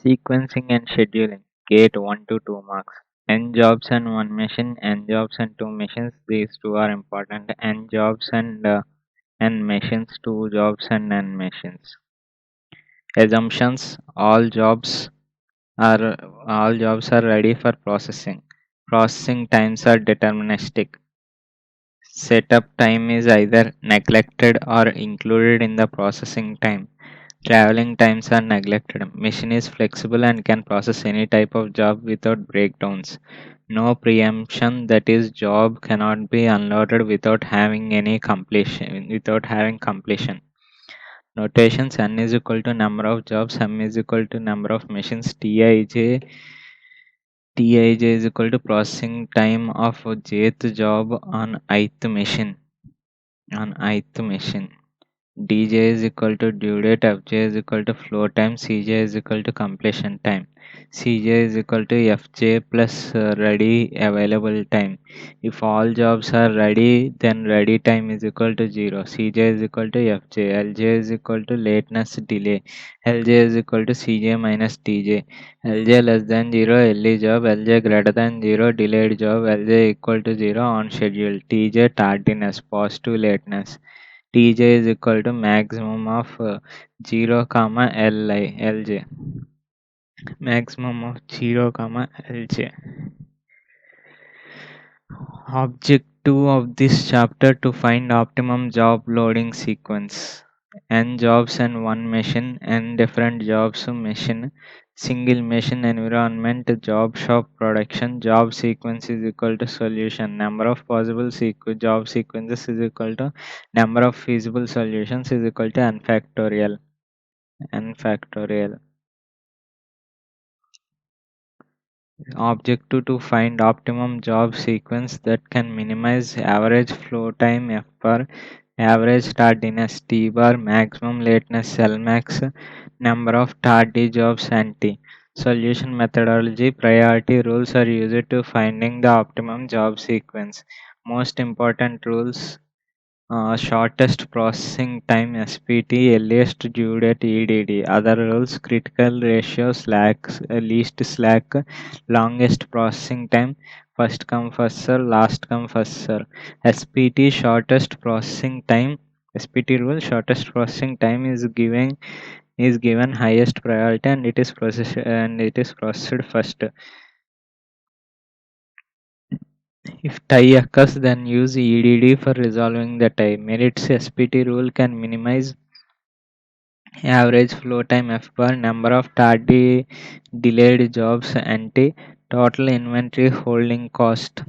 Sequencing and scheduling. Gate 1 to 2 marks. N jobs and 1 machine, N jobs and 2 machines. These two are important. N jobs and N machines, 2 jobs and N machines. Assumptions. Are all jobs are ready for processing. Processing times are deterministic. Setup time is either neglected or included in the processing time. Traveling times are neglected. Machine is flexible and can process any type of job without breakdowns. No preemption, that is job cannot be unloaded without having any completion. Notations: n is equal to number of jobs, m is equal to number of machines, Tij is equal to processing time of jth job on ith machine. Dj is equal to due date, Fj is equal to flow time, Cj is equal to completion time. Cj is equal to Fj plus ready available time. If all jobs are ready, then ready time is equal to 0. Cj is equal to Fj. Lj is equal to lateness delay. Lj is equal to Cj minus Tj. Lj less than 0, early job. Lj greater than 0, delayed job. Lj equal to 0, on schedule. Tj tardiness, positive lateness. Tj is equal to maximum of 0 comma lj, maximum of 0 comma lj. Objective of this chapter: to find optimum job loading sequence. N jobs and 1 machine, N different jobs machine, single machine environment, job shop production. Job sequence is equal to solution. Number of possible job sequences is equal to number of feasible solutions is equal to n factorial. Objective: to find optimum job sequence that can minimize average flow time f bar, average tardiness t bar, maximum lateness L max, number of tardy jobs and t. Solution methodology: priority rules are used to finding the optimum job sequence. Most important rules: shortest processing time SPT, earliest due date EDD. Other rules: critical ratio, least slack, longest processing time, first come first serve, last come first serve. SPT, shortest processing time. SPT rule: shortest processing time is given highest priority and it is processed first. If tie occurs, then use EDD for resolving the tie. Merits: SPT rule can minimize average flow time f bar, number of tardy delayed jobs, and total inventory holding cost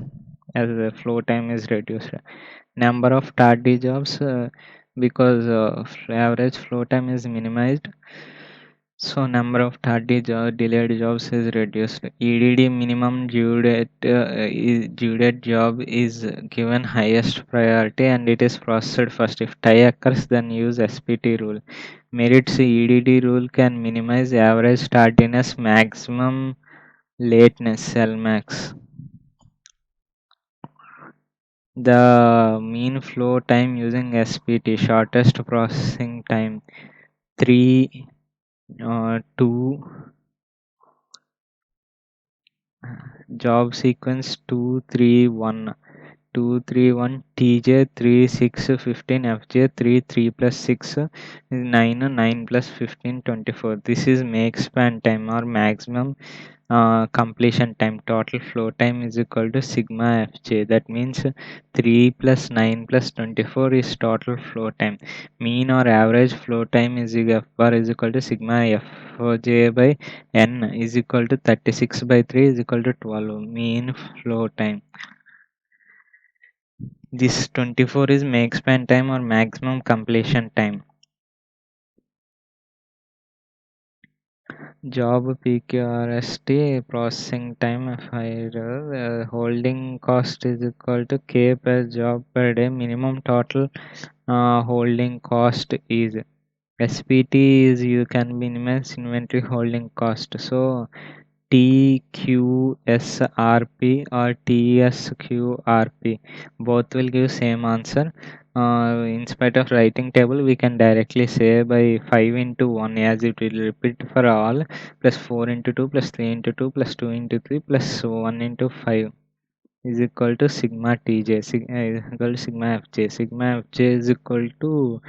as the flow time is reduced. Number of tardy jobs, because average flow time is minimized, so number of delayed jobs is reduced. EDD, minimum due date job is given highest priority and it is processed first. If tie occurs, then use SPT rule. Merits: EDD rule can minimize average tardiness, maximum lateness L max. The mean flow time using SPT: shortest processing time 3 2 job sequence 231 231 TJ 3 6 15 FJ 3 3 plus 6 is 9 9 plus 15 24. This is make span time or maximum completion time. Total flow time is equal to sigma Fj. That means 3 plus 9 plus 24 is total flow time. Mean or average flow time is F bar is equal to sigma Fj by n is equal to 36 by 3 is equal to 12. Mean flow time. This 24 is make span time or maximum completion time. Job PQRST processing time holding cost is equal to K per job per day. Minimum total holding cost is SPT is you can minimize inventory holding cost. So TQSRP or TSQRP both will give same answer. In spite of writing table, we can directly say by 5 into 1, as it will repeat for all, plus 4 into 2 plus 3 into 2 plus 2 into 3 plus 1 into 5 is equal to sigma tj, is equal to sigma fj. Sigma fj is equal to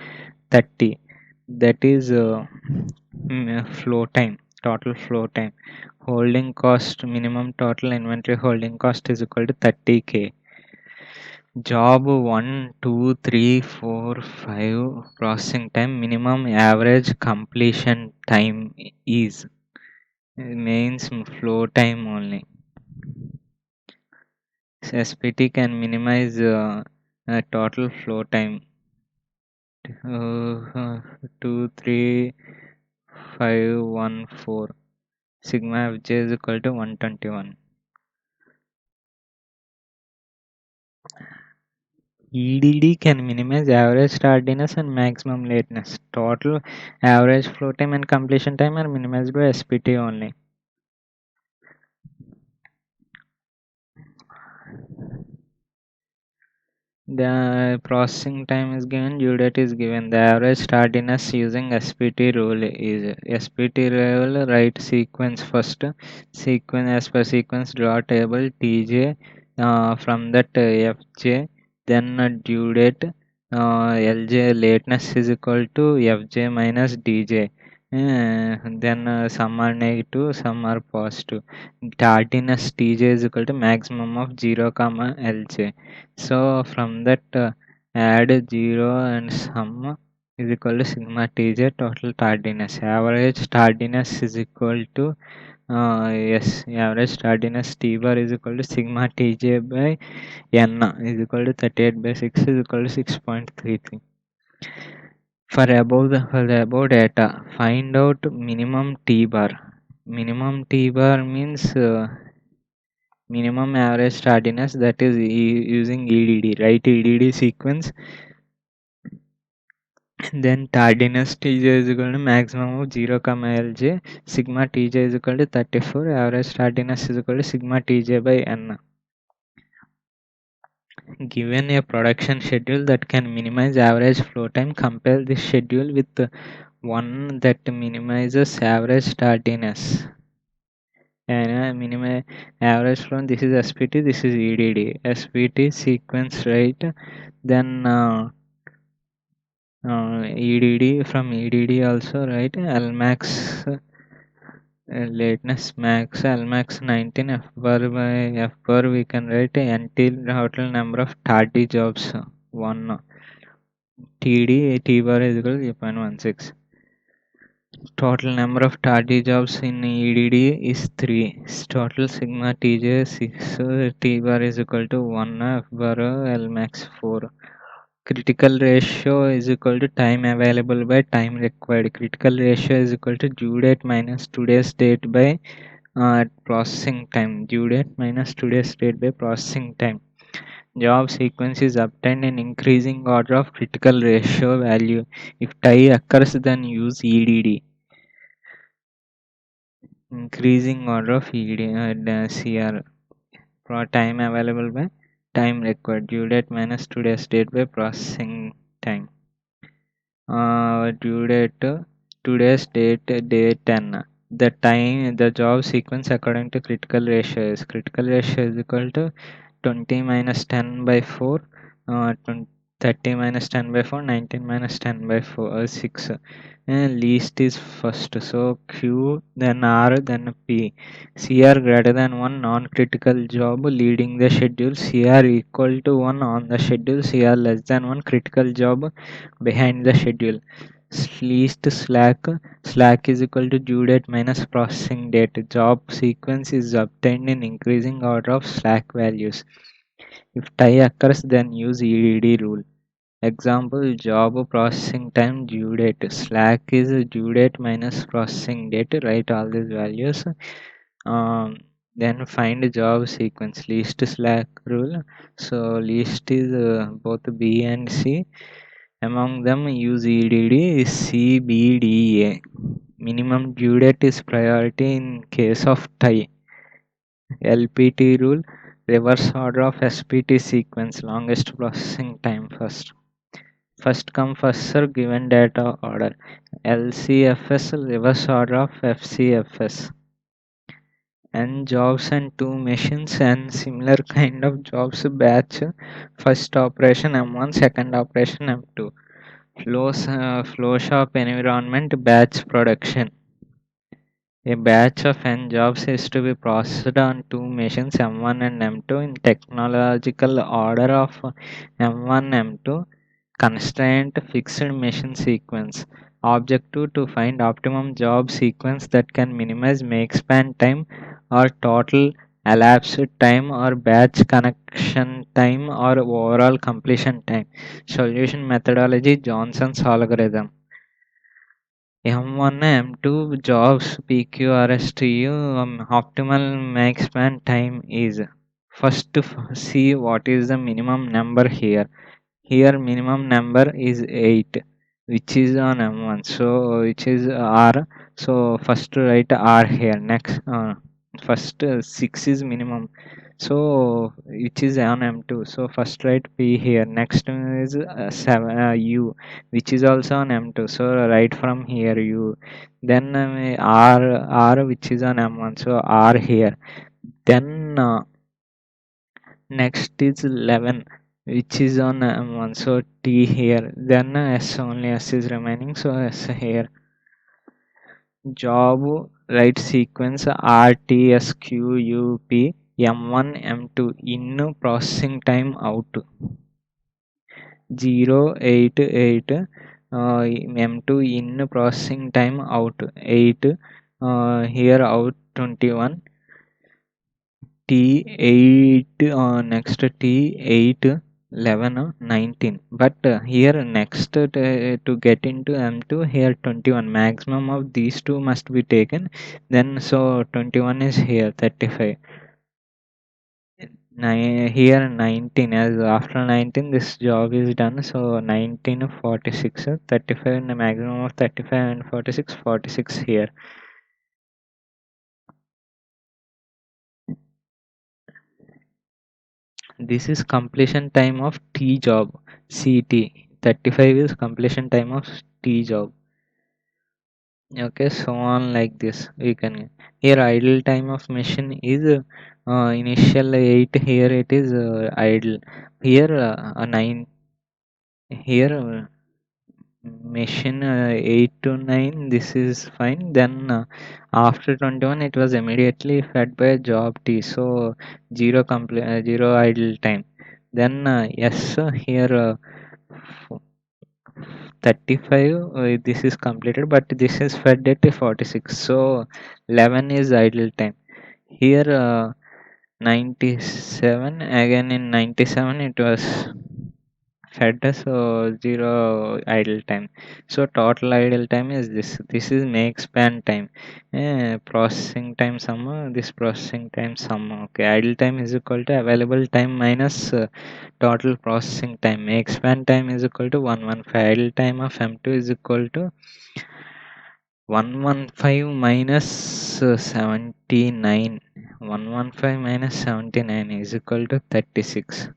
30. That is flow time, total flow time. Holding cost, minimum total inventory holding cost is equal to 30k. Job 1, 2, 3, 4, 5 processing time, minimum average completion time is, means flow time only. SPT can minimize total flow time. 2, 3, 5, 1, 4. Sigma fj is equal to 121. EDD can minimize average tardiness and maximum lateness. Total average flow time and completion time are minimized by SPT only. The processing time is given, due date is given. The average tardiness using SPT rule is SPT rule, write sequence first. Sequence as per sequence, draw table Tj, from that Fj, then due date, Lj lateness is equal to Fj minus Dj. Then some are negative, some are positive. Tardiness Tj is equal to maximum of 0 comma Lj. So from that, add 0 and sum is equal to sigma tj total tardiness. Average tardiness is equal to average tardiness t bar is equal to sigma tj by n is equal to 38 by 6 is equal to 6.33. For the above data, find out minimum t bar. Minimum t bar means minimum average tardiness, that is using EDD, right? EDD sequence. Then tardiness Tj is equal to maximum of 0 comma Lj. Sigma Tj is equal to 34. Average tardiness is equal to sigma Tj by n. Given a production schedule that can minimize average flow time, compare this schedule with one that minimizes average tardiness. And minimize average flow, this is SPT, this is EDD. SPT sequence, right? Then EDD, from EDD also, right? Lmax lateness max, Lmax 19 F bar by F bar, we can write until total number of tardy jobs 1. TD T bar is equal to 0.16. Total number of tardy jobs in EDD is 3. Total sigma Tj 6. T bar is equal to 1. F bar Lmax 4. Critical ratio is equal to time available by time required. Critical ratio is equal to due date minus today's date by processing time. Due date minus today's date by processing time. Job sequence is obtained in increasing order of critical ratio value. If tie occurs, then use EDD. Increasing order of EDD, CR. For time available by time required. Due date minus today's date by processing time. Due date, today's date, day 10. The time, the job sequence according to critical ratio is equal to 20 minus 10 by 4, 30 minus 10 by 4, 19 minus 10 by 4, 6. Least is first, so Q, then R, then P. CR greater than 1 non-critical job leading the schedule, CR equal to 1 on the schedule, CR less than 1 critical job behind the schedule. Least slack is equal to due date minus processing date. Job sequence is obtained in increasing order of slack values. If tie occurs, then use EDD rule. Example, job processing time, due date. Slack is due date minus processing date. Write all these values. Then find job sequence, least slack rule. So least is both B and C. Among them, use EDD, C, B, D, A. Minimum due date is priority in case of tie. LPT rule, reverse order of SPT sequence, longest processing time first. first come first serve given data order. LCFS, reverse order of FCFS. N jobs and two machines and similar kind of jobs batch, first operation M1, second operation M2. Flow shop environment batch production. A batch of n jobs is to be processed on two machines M1 and M2 in technological order of M1 M2. Constraint fixed machine sequence. Objective to find optimum job sequence that can minimize make span time or total elapsed time or batch connection time or overall completion time. Solution methodology Johnson's algorithm. M1 M2 jobs PQRSTU optimal make span time is first to see what is the minimum number here. Here minimum number is 8 which is on M1, so which is R. So first write R here. Next first 6 is minimum, so which is on M2, so first write P here. Next one is 7 U which is also on M2, so write from here U. Then R which is on M1, so R here. Then next is 11 which is on M1, so T here. Then S, only S is remaining, so S here. Job write sequence RTSQUP M1 M2 in processing time out 088 M2 in processing time out 8 here out 21 T8 next T8 11 19, but here next to get into M2 here 21, maximum of these two must be taken, then so 21 is here 35. Here 19, as after 19 this job is done, so 19 46 35 and the maximum of 35 and 46 here. This is completion time of T job CT. 35 is completion time of T job. Okay, so on like this we can. Here idle time of machine is initial 8, here it is idle. Here 9, here machine 8 to 9, this is fine. Then after 21 it was immediately fed by job T, so 0 idle time. Then yes, here 35 this is completed, but this is fed at 46, so 11 is idle time. Here 97, again in 97 it was fed, so 0 idle time, so total idle time is this is make span time. Processing time sum, this processing time sum. Okay, idle time is equal to available time minus total processing time. Make span time is equal to 115. Idle time of M2 is equal to 115 minus 79. 115 minus 79 is equal to 36.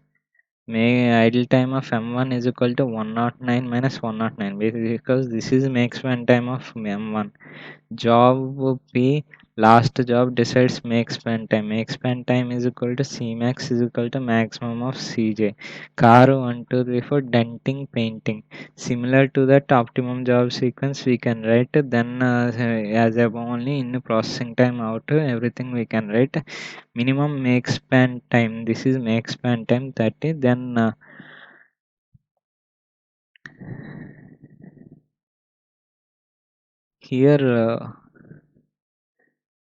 May idle time of M1 is equal to 109 minus 109, because this is make span time of M1. Job P, last job decides make span time. Make span time is equal to Cmax is equal to maximum of Cj. Car 1 2 3 4 denting painting. Similar to that optimum job sequence we can write. Then as above only in processing time out everything we can write. Minimum make span time. This is make span time 30. Then here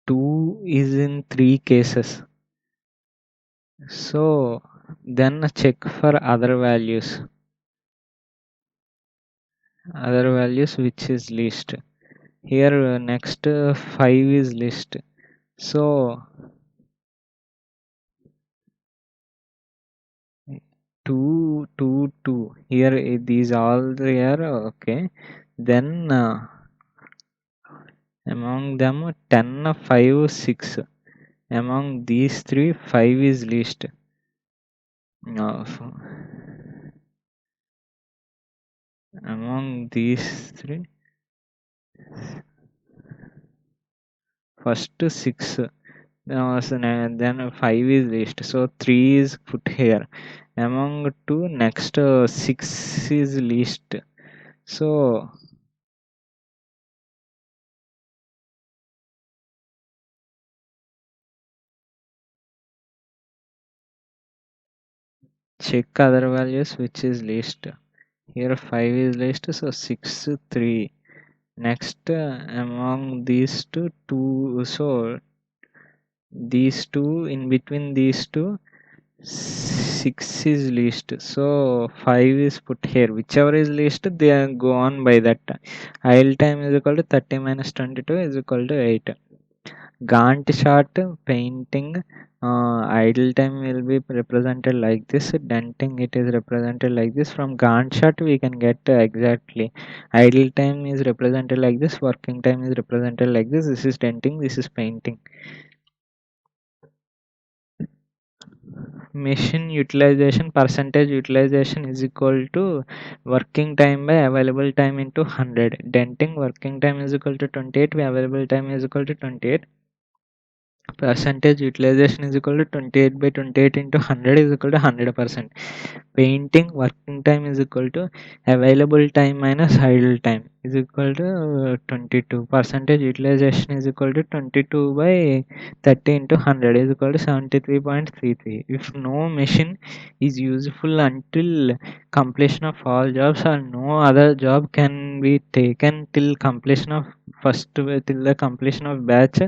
2 is in 3 cases. So then check for other values which is least. Here next 5 is least, so 2 2 2 here these all there. Okay, then among them 10 5 6, among these three 5 is least. Among these three, first six, then five is least. So three is put here. Among two, next six is least. So check other values which is least. Here 5 is least, so 6 3. Next among these two, so these two, in between these two, 6 is least, so 5 is put here. Whichever is least, they go on by that. Idle time is equal to 30 minus 22 is equal to 8. Gantt chart painting, idle time will be represented like this. Denting, it is represented like this. From Gantt chart we can get exactly idle time is represented like this, working time is represented like this. This is denting, this is painting. Machine utilization, percentage utilization is equal to working time by available time into 100. Denting, working time is equal to 28, available time is equal to 28. Percentage utilization is equal to 28 by 28 into 100 is equal to 100%. Painting, working time is equal to available time minus idle time is equal to 22. Percentage utilization is equal to 22 by 30 into 100 is equal to 73.33. If no machine is useful until completion of all jobs, or no other job can be taken till completion of till the completion of batch,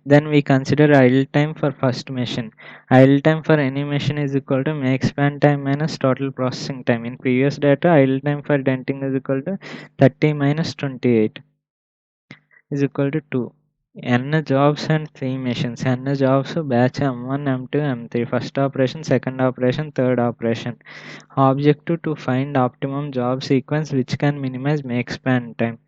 then we consider idle time for first machine. Idle time for any machine is equal to make span time minus total processing time. In previous data, idle time for denting is equal to 30 minus 28 is equal to 2. N jobs and 3 machines. N jobs batch M1, M2, M3. First operation, second operation, third operation. Objective to find optimum job sequence which can minimize make span time.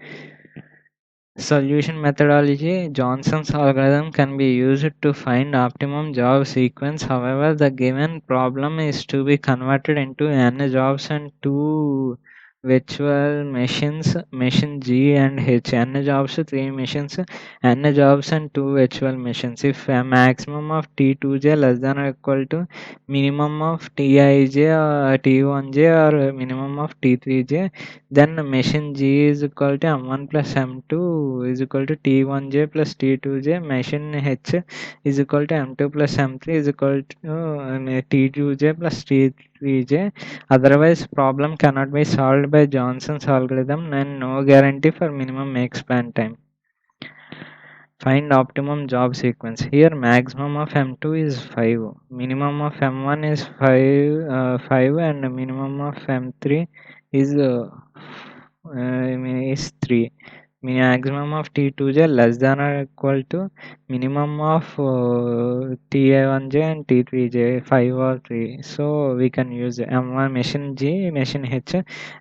Solution methodology. Johnson's algorithm can be used to find optimum job sequence. However, the given problem is to be converted into n jobs and two virtual machines, machine G and H. N jobs, three machines, n jobs and two virtual machines. If a maximum of T2J less than or equal to minimum of Tij or T1J or minimum of T3J, then machine G is equal to M1 plus M2 is equal to T1J plus T2J. Machine H is equal to M2 plus M3 is equal to T2J plus T3J. Otherwise, problem cannot be solved by Johnson's algorithm and no guarantee for minimum make span time. Find optimum job sequence. Here maximum of M2 is 5, minimum of M1 is 5 and minimum of M3 is 3. Maximum of T2J less than or equal to minimum of T1J and T3J 5 or 3. So we can use M1 machine G, machine H,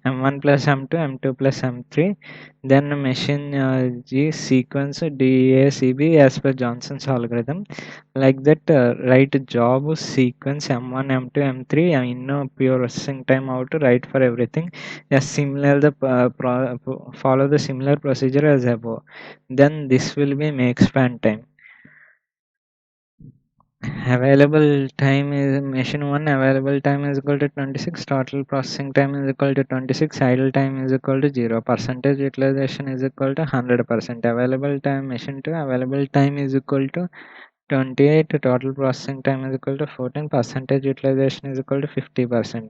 M1 plus M2, M2 plus M3. Then machine G sequence DACB as per Johnson's algorithm. Like that, write job sequence M1, M2, M3 in pure processing time how to write for everything. Yes, similar follow the similar procedure as above. Then this will be make span time. Available time is machine 1 available time is equal to 26, total processing time is equal to 26, idle time is equal to 0, percentage utilization is equal to 100%. Available time machine 2 available time is equal to 28, total processing time is equal to 14, percentage utilization is equal to 50%.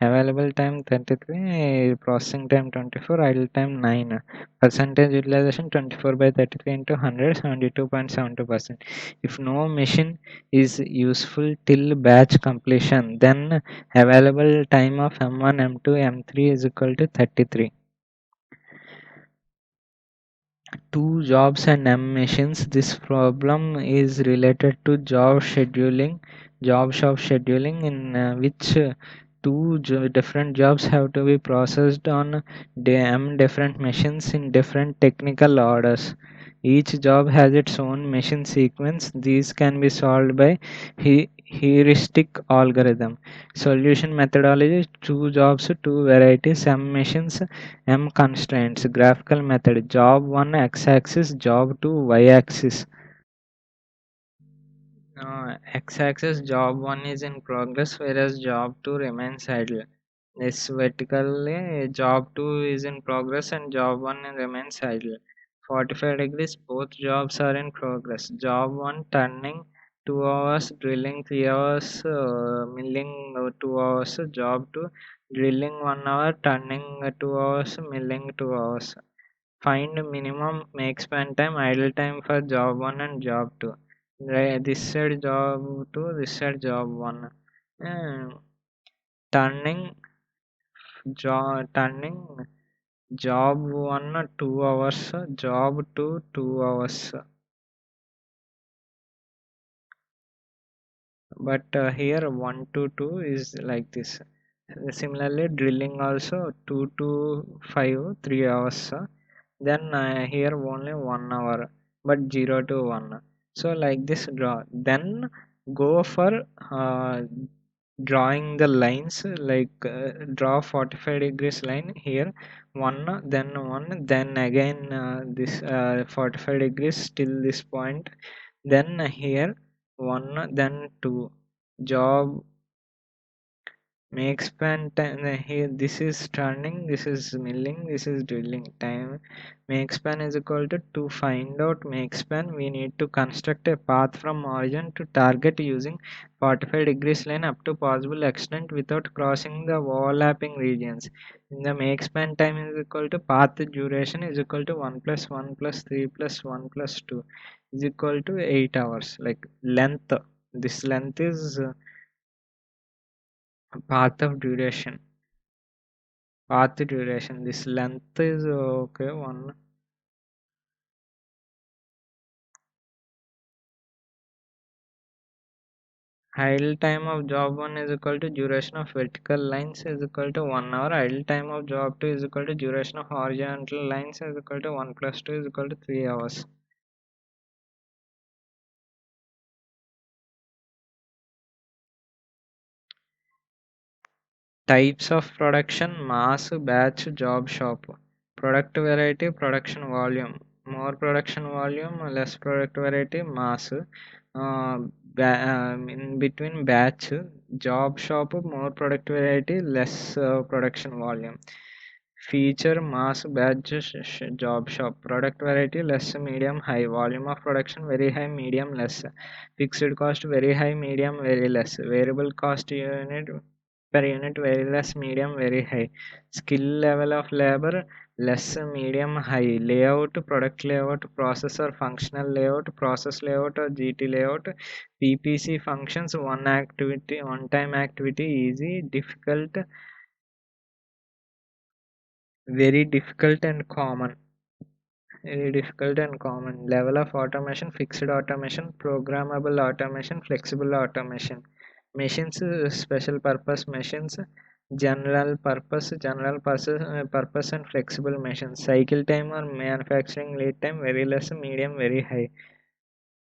Available time 33, processing time 24, idle time 9. Percentage utilization 24 by 33 into 100, 72.72%. If no machine is useful till batch completion, then available time of M1, M2, M3 is equal to 33. Two jobs and M machines. This problem is related to job scheduling, job shop scheduling, in which different jobs have to be processed on M different machines in different technical orders. Each job has its own machine sequence. These can be solved by heuristic algorithm. Solution methodology: two jobs, two varieties, m machines, m constraints. Graphical method: job 1 x-axis, job 2 y-axis. X-axis: job 1 is in progress, whereas job 2 remains idle. This vertically, job 2 is in progress and job 1 remains idle. 45 degrees, both jobs are in progress. Job 1 turning 2 hours, drilling 3 hours, milling 2 hours. Job 2 drilling 1 hour, turning 2 hours, milling 2 hours. Find minimum make span time, idle time for job 1 and job 2. Right, this side job 2, this side job 1. Uh, turning turning job 1 2 hours, job 2 2 hours. But here 1 to 2 is like this. Similarly, drilling also 2 to 5 3 hours. Then here only 1 hour, but 0 to 1. So like this draw. Then go for drawing the lines, like draw 45 degrees line here, one, then again this 45 degrees till this point, then here one, then two. Job make span time, here this is turning, this is milling, this is drilling time. Make span is equal to find out make span, we need to construct a path from origin to target using 45 degrees line up to possible extent without crossing the overlapping regions. In the make span time is equal to path duration is equal to 1 plus 1 plus 3 plus 1 plus 2 is equal to 8 hours. Like length, this length is path of duration. Path duration, this length is okay. One idle time of job 1 is equal to duration of vertical lines is equal to 1 hour. Idle time of job 2 is equal to duration of horizontal lines is equal to 1 plus 2 is equal to 3 hours. Types of production: mass, batch, job shop. Product variety, production volume. More production volume, less product variety, mass. In between batch, job shop, more product variety, less production volume. Feature: mass, batch, job shop. Product variety: less, medium, high. Volume of production: very high, medium, less. Fixed cost: very high, medium, very less. Variable cost unit per unit: very less, medium, very high. Skill level of labor: less, medium, high. Layout: product layout, process or functional layout, process layout or GT layout. PPC functions: one activity, one time activity, easy, difficult, very difficult and common. Very difficult and common. Level of automation: fixed automation, programmable automation, flexible automation. Machines: special purpose machines, general purpose and flexible machines. Cycle time or manufacturing lead time: very less, medium, very high.